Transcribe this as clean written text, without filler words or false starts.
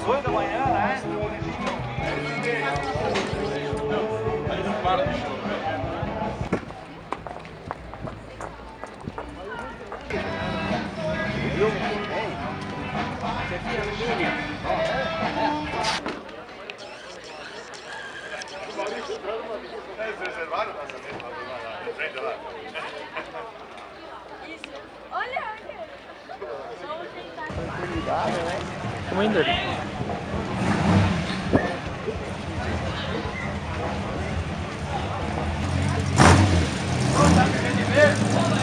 8 da manhã, né? Eles reservaram o casamento lá na frente lá? Isso. Olha, olha. Tranquilidade, né? Como ainda? Tá querendo ver?